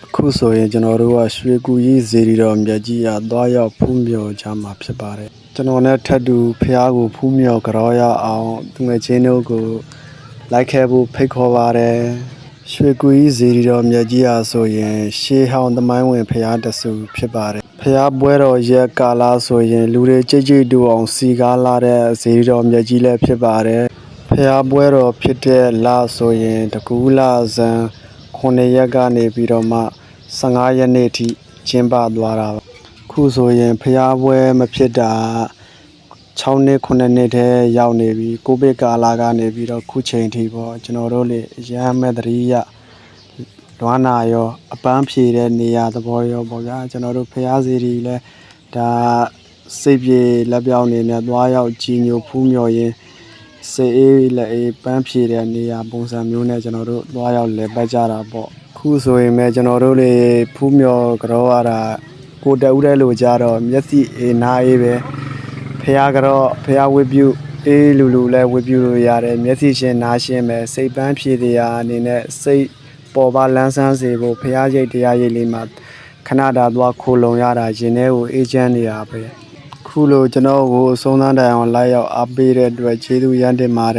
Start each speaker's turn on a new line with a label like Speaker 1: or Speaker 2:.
Speaker 1: အခုဆိုရင်ကျွန်တော်တို့ကရွှေကူကြီးဇေဒီတော်မြတ်ကြီးရသွားရောက်ဖူးမြော်ကြမှာဖြစ်ပါတယ်ကျွန်တော်နဲ့ထပ်တူဖះကိုဖူးမြော်ကြောရအောင်သူငယ်ချင်းတို့ကိုလိုက်ခဲ့ဖို့ဖိတ်ခေါ်ပါတယ်ရွှေကူကြီးဇေဒီတော်မြတ်ကြီးရဆိုရင်ရှေးဟောင်းသမိုင်းဝင်ဖះတဆူဖြစ်ပါတယ်ဖះပွဲတော်ရက်ကာလဆိုရင်လူတွေကြိတ်ကြိတ်တူအောင်စီကားလာတဲ့ဇေဒီတော်မြတ်ကြီးလည်းဖြစ်ပါတယ်ဖះပွဲတော်ဖြစ်တဲ့လဆိုရင်တကူးလဇန်9ရက်ကနေပြီးတော့မှ15ရက်နေ့ထိကျင်းပသွားတာပါခုဆိုရင်ဖျားပွဲမဖြစ်တာ6နှစ်9နှစ်ထဲရောက်နေပြီကိုဗစ်ကာလကနေပြီးတော့ခုချိန်ထိပေါ့ကျွန်တော်တို့လေရဟန်းမဲ့တရိယလွမ်းနာရောအပန်းဖြေတဲ့နေရာသဘောရောပေါ့ဗျာကျွန်တော်တို့ဖျားစီတွေလည်းဒါစိတ်ပြေလက်ပြောင်းနေနဲ့သွားရောက်ကြည်ညိုဖူးမြော်ရင်းစေအေးလက်အေးပန်းဖြေတဲ့နေရာပုံစံမျိုးနဲ့ကျွန်တော်တို့သွားရောက်လည်ပတ်ကြတာပေါ့ခုဆိုရင်ပဲကျွန်တော်တို့လေဖူးမြော်ကြောရတာကိုတဦးတဲ့လိုကြတော့မျက်စိအေးနားအေးပဲဖះကတော့ဖះဝတ်ပြုအေးလူလူလဲဝတ်ပြုလို့ရတယ်မျက်စိရှင်နားရှင်ပဲစိတ်ပန်းဖြေတရားအနေနဲ့စိတ်ပေါ်ပါလန်းဆန်းစေဖို့ဖះရိတ်တရားရိတ်လေးမှာခဏတာသွားခိုလုံရတာရင်ထဲကိုအေးချမ်းနေတာပဲခုလိုကျွန်တော်ကိုအဆုံးသမ်းတိုင်အောင်လိုက်ရောက်အားပေးတဲ့အတွက်ကျေးဇူးရမ်းတင်ပါတယ်